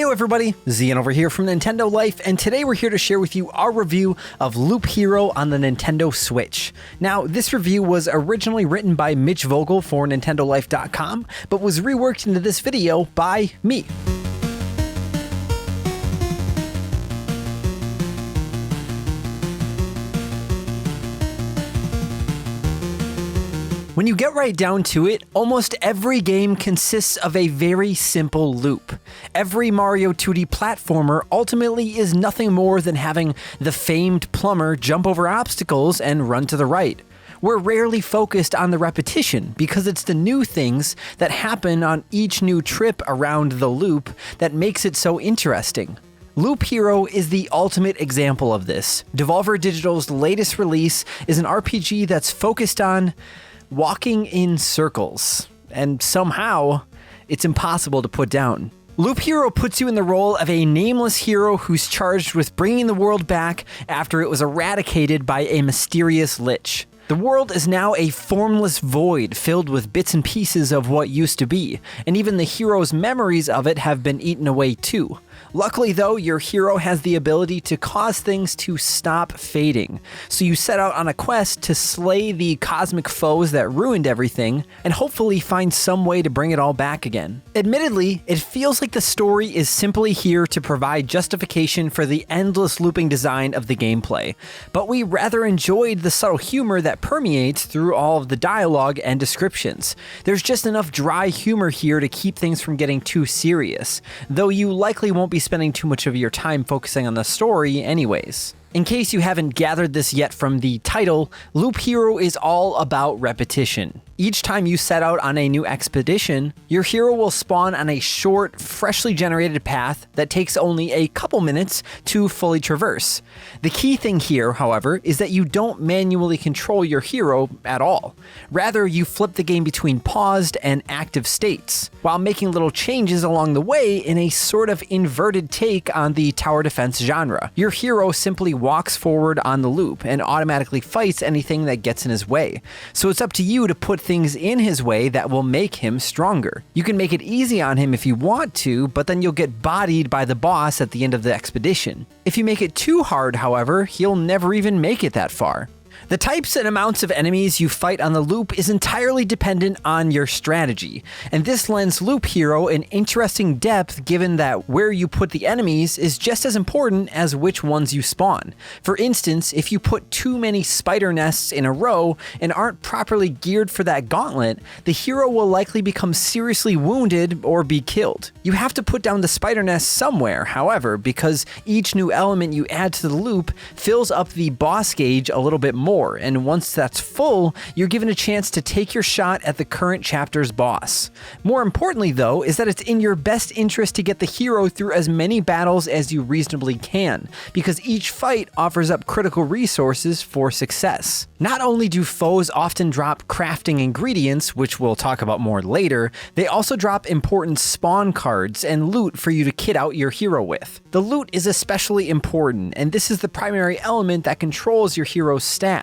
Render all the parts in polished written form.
Heyo everybody, Zian over here from Nintendo Life, and today we're here to share with you our review of Loop Hero on the Nintendo Switch. Now, this review was originally written by Mitch Vogel for NintendoLife.com, but was reworked into this video by me. When you get right down to it, almost every game consists of a very simple loop. Every Mario 2D platformer ultimately is nothing more than having the famed plumber jump over obstacles and run to the right. We're rarely focused on the repetition because it's the new things that happen on each new trip around the loop that makes it so interesting. Loop Hero is the ultimate example of this. Devolver Digital's latest release is an RPG that's focused on walking in circles, and somehow it's impossible to put down. Loop Hero puts you in the role of a nameless hero who's charged with bringing the world back after it was eradicated by a mysterious lich. The world is now a formless void filled with bits and pieces of what used to be, and even the hero's memories of it have been eaten away too. Luckily though, your hero has the ability to cause things to stop fading, so you set out on a quest to slay the cosmic foes that ruined everything, and hopefully find some way to bring it all back again. Admittedly, it feels like the story is simply here to provide justification for the endless looping design of the gameplay, but we rather enjoyed the subtle humor that permeates through all of the dialogue and descriptions. There's just enough dry humor here to keep things from getting too serious, though you likely won't be spending too much of your time focusing on the story anyways. In case you haven't gathered this yet from the title, Loop Hero is all about repetition. Each time you set out on a new expedition, your hero will spawn on a short, freshly generated path that takes only a couple minutes to fully traverse. The key thing here, however, is that you don't manually control your hero at all. Rather, you flip the game between paused and active states, while making little changes along the way in a sort of inverted take on the tower defense genre. Your hero simply walks forward on the loop and automatically fights anything that gets in his way. So it's up to you to put things in his way that will make him stronger. You can make it easy on him if you want to, but then you'll get bodied by the boss at the end of the expedition. If you make it too hard, however, he'll never even make it that far. The types and amounts of enemies you fight on the loop is entirely dependent on your strategy, and this lends Loop Hero an interesting depth given that where you put the enemies is just as important as which ones you spawn. For instance, if you put too many spider nests in a row and aren't properly geared for that gauntlet, the hero will likely become seriously wounded or be killed. You have to put down the spider nest somewhere, however, because each new element you add to the loop fills up the boss gauge a little bit more. And once that's full, you're given a chance to take your shot at the current chapter's boss. More importantly though, is that it's in your best interest to get the hero through as many battles as you reasonably can, because each fight offers up critical resources for success. Not only do foes often drop crafting ingredients, which we'll talk about more later, they also drop important spawn cards and loot for you to kit out your hero with. The loot is especially important, and this is the primary element that controls your hero's stats.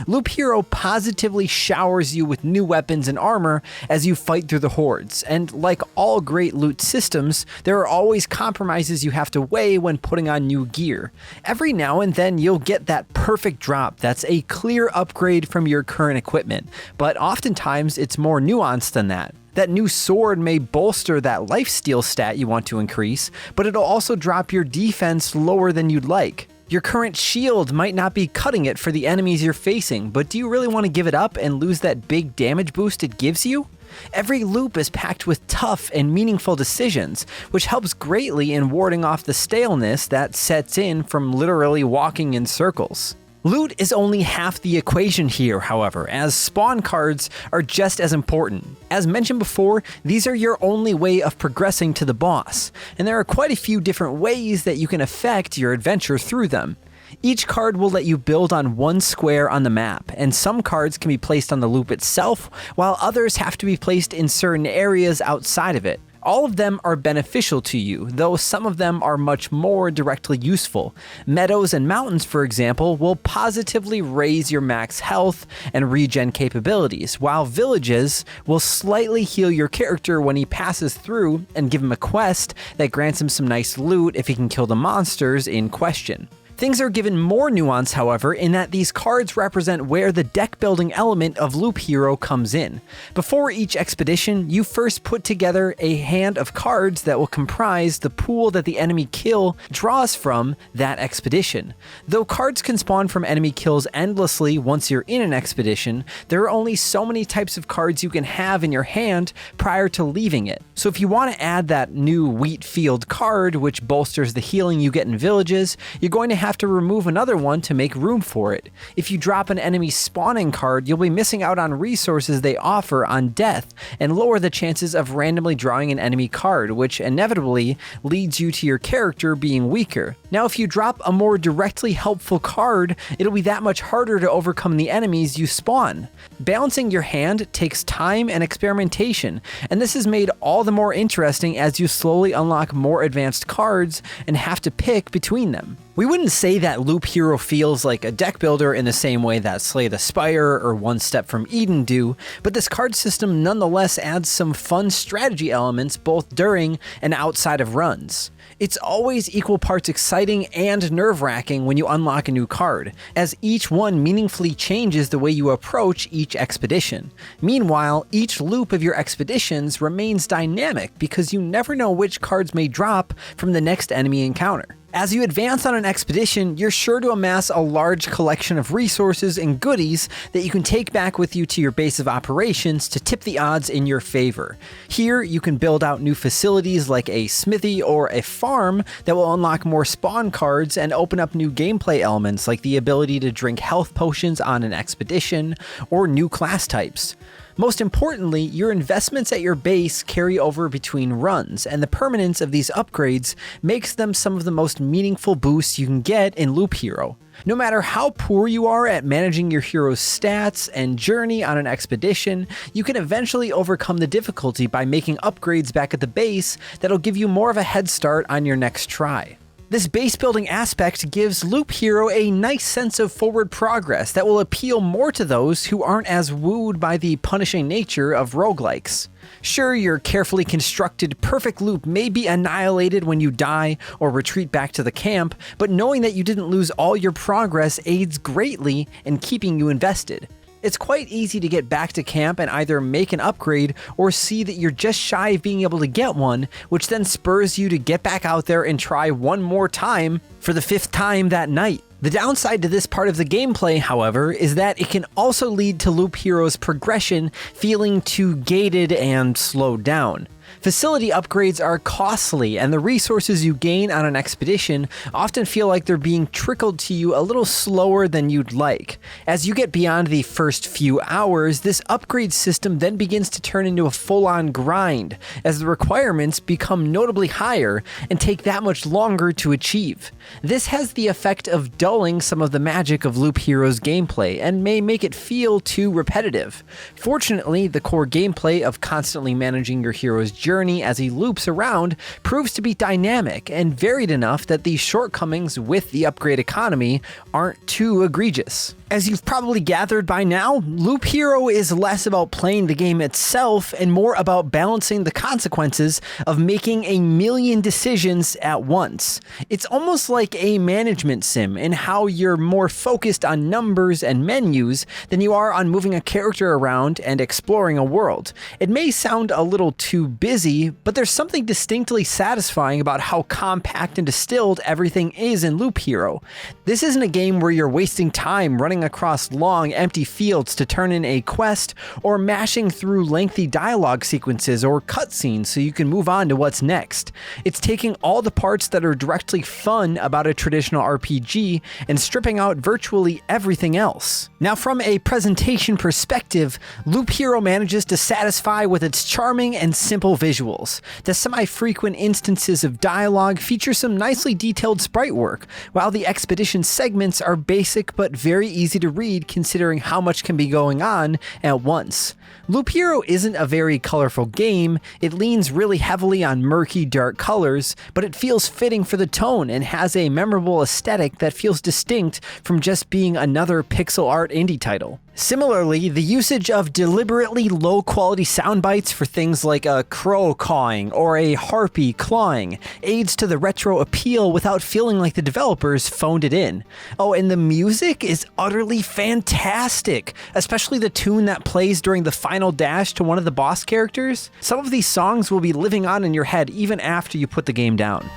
Loop Hero positively showers you with new weapons and armor as you fight through the hordes, and like all great loot systems, there are always compromises you have to weigh when putting on new gear. Every now and then you'll get that perfect drop that's a clear upgrade from your current equipment, but oftentimes it's more nuanced than that. That new sword may bolster that lifesteal stat you want to increase, but it'll also drop your defense lower than you'd like. Your current shield might not be cutting it for the enemies you're facing, but do you really want to give it up and lose that big damage boost it gives you? Every loop is packed with tough and meaningful decisions, which helps greatly in warding off the staleness that sets in from literally walking in circles. Loot is only half the equation here, however, as spawn cards are just as important. As mentioned before, these are your only way of progressing to the boss, and there are quite a few different ways that you can affect your adventure through them. Each card will let you build on one square on the map, and some cards can be placed on the loop itself, while others have to be placed in certain areas outside of it. All of them are beneficial to you, though some of them are much more directly useful. Meadows and mountains, for example, will positively raise your max health and regen capabilities, while villages will slightly heal your character when he passes through and give him a quest that grants him some nice loot if he can kill the monsters in question. Things are given more nuance, however, in that these cards represent where the deck building element of Loop Hero comes in. Before each expedition, you first put together a hand of cards that will comprise the pool that the enemy kill draws from that expedition. Though cards can spawn from enemy kills endlessly once you're in an expedition, there are only so many types of cards you can have in your hand prior to leaving it. So if you want to add that new wheat field card, which bolsters the healing you get in villages, you're going to have to remove another one to make room for it. If you drop an enemy spawning card, you'll be missing out on resources they offer on death and lower the chances of randomly drawing an enemy card, which inevitably leads you to your character being weaker. Now, if you drop a more directly helpful card, it'll be that much harder to overcome the enemies you spawn. Balancing your hand takes time and experimentation, and this is made all the more interesting as you slowly unlock more advanced cards and have to pick between them. We wouldn't say that Loop Hero feels like a deck builder in the same way that Slay the Spire or One Step from Eden do, but this card system nonetheless adds some fun strategy elements both during and outside of runs. It's always equal parts exciting and nerve-wracking when you unlock a new card, as each one meaningfully changes the way you approach each expedition. Meanwhile, each loop of your expeditions remains dynamic because you never know which cards may drop from the next enemy encounter. As you advance on an expedition, you're sure to amass a large collection of resources and goodies that you can take back with you to your base of operations to tip the odds in your favor. Here, you can build out new facilities like a smithy or a farm that will unlock more spawn cards and open up new gameplay elements like the ability to drink health potions on an expedition or new class types. Most importantly, your investments at your base carry over between runs, and the permanence of these upgrades makes them some of the most meaningful boosts you can get in Loop Hero. No matter how poor you are at managing your hero's stats and journey on an expedition, you can eventually overcome the difficulty by making upgrades back at the base that'll give you more of a head start on your next try. This base building aspect gives Loop Hero a nice sense of forward progress that will appeal more to those who aren't as wooed by the punishing nature of roguelikes. Sure, your carefully constructed perfect loop may be annihilated when you die or retreat back to the camp, but knowing that you didn't lose all your progress aids greatly in keeping you invested. It's quite easy to get back to camp and either make an upgrade or see that you're just shy of being able to get one, which then spurs you to get back out there and try one more time for the 5th time that night. The downside to this part of the gameplay, however, is that it can also lead to Loop Hero's progression feeling too gated and slowed down. Facility upgrades are costly, and the resources you gain on an expedition often feel like they're being trickled to you a little slower than you'd like. As you get beyond the first few hours, this upgrade system then begins to turn into a full-on grind, as the requirements become notably higher and take that much longer to achieve. This has the effect of dulling some of the magic of Loop Hero's gameplay and may make it feel too repetitive. Fortunately, the core gameplay of constantly managing your hero's journey as he loops around proves to be dynamic and varied enough that the shortcomings with the upgrade economy aren't too egregious. As you've probably gathered by now, Loop Hero is less about playing the game itself and more about balancing the consequences of making a million decisions at once. It's almost like a management sim in how you're more focused on numbers and menus than you are on moving a character around and exploring a world. It may sound a little too busy, but there's something distinctly satisfying about how compact and distilled everything is in Loop Hero. This isn't a game where you're wasting time running across long, empty fields to turn in a quest, or mashing through lengthy dialogue sequences or cutscenes so you can move on to what's next. It's taking all the parts that are directly fun about a traditional RPG and stripping out virtually everything else. Now, from a presentation perspective, Loop Hero manages to satisfy with its charming and simple visuals. The semi-frequent instances of dialogue feature some nicely detailed sprite work, while the expedition conversation segments are basic but very easy to read considering how much can be going on at once. Loop Hero isn't a very colorful game, it leans really heavily on murky, dark colors, but it feels fitting for the tone and has a memorable aesthetic that feels distinct from just being another pixel art indie title. Similarly, the usage of deliberately low-quality sound bites for things like a crow cawing or a harpy clawing aids to the retro appeal without feeling like the developers phoned it in. Oh, and the music is utterly fantastic, especially the tune that plays during the final dash to one of the boss characters. Some of these songs will be living on in your head even after you put the game down.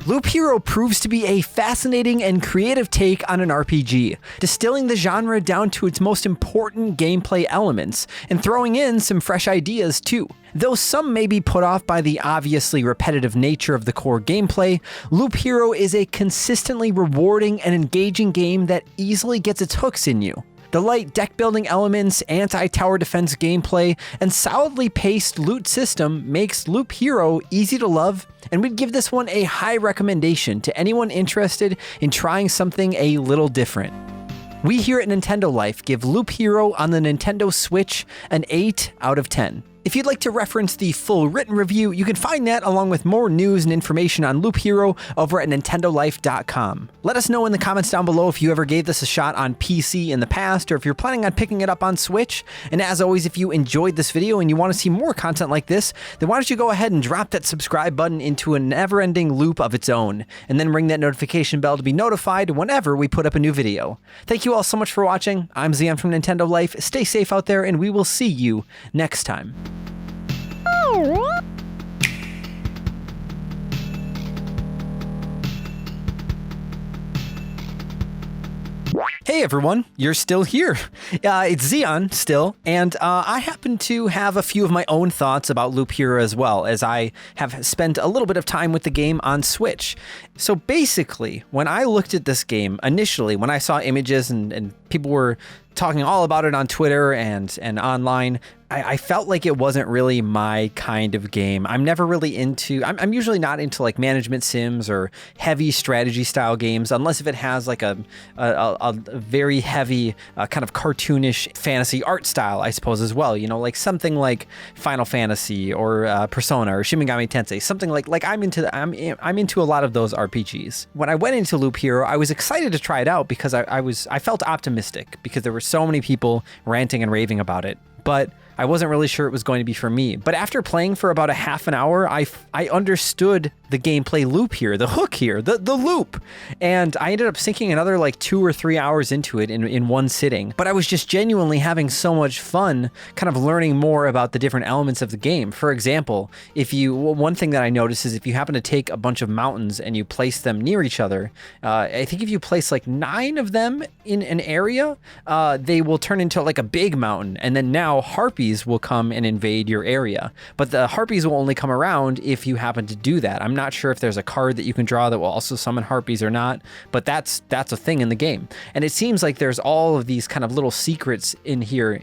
Loop Hero proves to be a fascinating and creative take on an RPG, distilling the genre down to its most important gameplay elements, and throwing in some fresh ideas too. Though some may be put off by the obviously repetitive nature of the core gameplay, Loop Hero is a consistently rewarding and engaging game that easily gets its hooks in you. The light deck-building elements, anti-tower defense gameplay, and solidly paced loot system makes Loop Hero easy to love, and we'd give this one a high recommendation to anyone interested in trying something a little different. We here at Nintendo Life give Loop Hero on the Nintendo Switch an 8 out of 10. If you'd like to reference the full written review, you can find that along with more news and information on Loop Hero over at nintendolife.com. Let us know in the comments down below if you ever gave this a shot on PC in the past or if you're planning on picking it up on Switch. And as always, if you enjoyed this video and you want to see more content like this, then why don't you go ahead and drop that subscribe button into a never-ending loop of its own, and then ring that notification bell to be notified whenever we put up a new video. Thank you all so much for watching. I'm Zion from Nintendo Life. Stay safe out there, and we will see you next time. Hey everyone, you're still here. It's Zion still, and I happen to have a few of my own thoughts about Loop Hero as well, as I have spent a little bit of time with the game on Switch. So basically, when I looked at this game initially, when I saw images and people were talking all about it on Twitter and online, I felt like it wasn't really my kind of game. I'm never really into, I'm usually not into like management sims or heavy strategy style games, unless if it has like a very heavy kind of cartoonish fantasy art style, I suppose, as well. You know, like something like Final Fantasy or Persona or Shin Megami Tensei, something like I'm into a lot of those RPGs. When I went into Loop Hero, I was excited to try it out because I felt optimistic because there were so many people ranting and raving about it. But I wasn't really sure it was going to be for me. But after playing for about a half an hour, I understood the gameplay loop here, the hook here, the loop. And I ended up sinking another like 2 or 3 hours into it in one sitting. But I was just genuinely having so much fun kind of learning more about the different elements of the game. For example, one thing that I noticed is if you happen to take a bunch of mountains and you place them near each other, I think if you place like 9 of them in an area, they will turn into like a big mountain. And then now harpies will come and invade your area. But the harpies will only come around if you happen to do that. I'm not sure if there's a card that you can draw that will also summon harpies or not, but that's a thing in the game. And it seems like there's all of these kind of little secrets in here,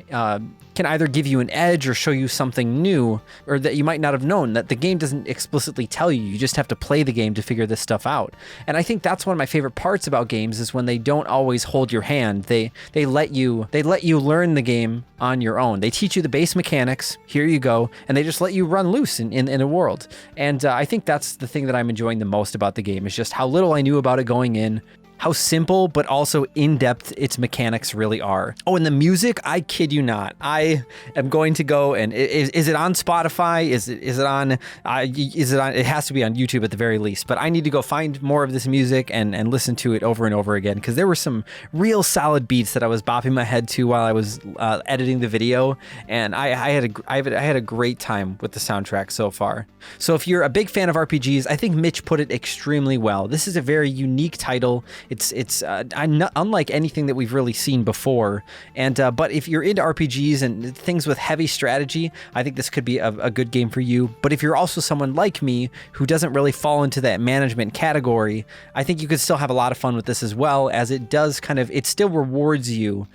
can either give you an edge or show you something new or that you might not have known, that the game doesn't explicitly tell you. You just have to play the game to figure this stuff out. And I think that's one of my favorite parts about games is when they don't always hold your hand. They let you learn the game on your own. They teach you the base mechanics, here you go, and they just let you run loose in a world. And I think that's the thing that I'm enjoying the most about the game, is just how little I knew about it going in, how simple but also in-depth its mechanics really are. Oh, and the music, I kid you not. I am going to go and is it on Spotify? Is it on? It has to be on YouTube at the very least. But I need to go find more of this music and listen to it over and over again, because there were some real solid beats that I was bopping my head to while I was editing the video, and I had a great time with the soundtrack so far. So if you're a big fan of RPGs, I think Mitch put it extremely well. This is a very unique title. It's unlike anything that we've really seen before. And but if you're into RPGs and things with heavy strategy, I think this could be a good game for you. But if you're also someone like me who doesn't really fall into that management category, I think you could still have a lot of fun with this as well, as it does it still rewards you,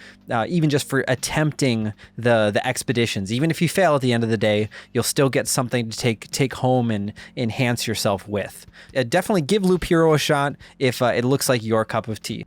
even just for attempting the expeditions. Even if you fail at the end of the day, you'll still get something to take home and enhance yourself with. Definitely give Loop Hero a shot if it looks like your cup of tea.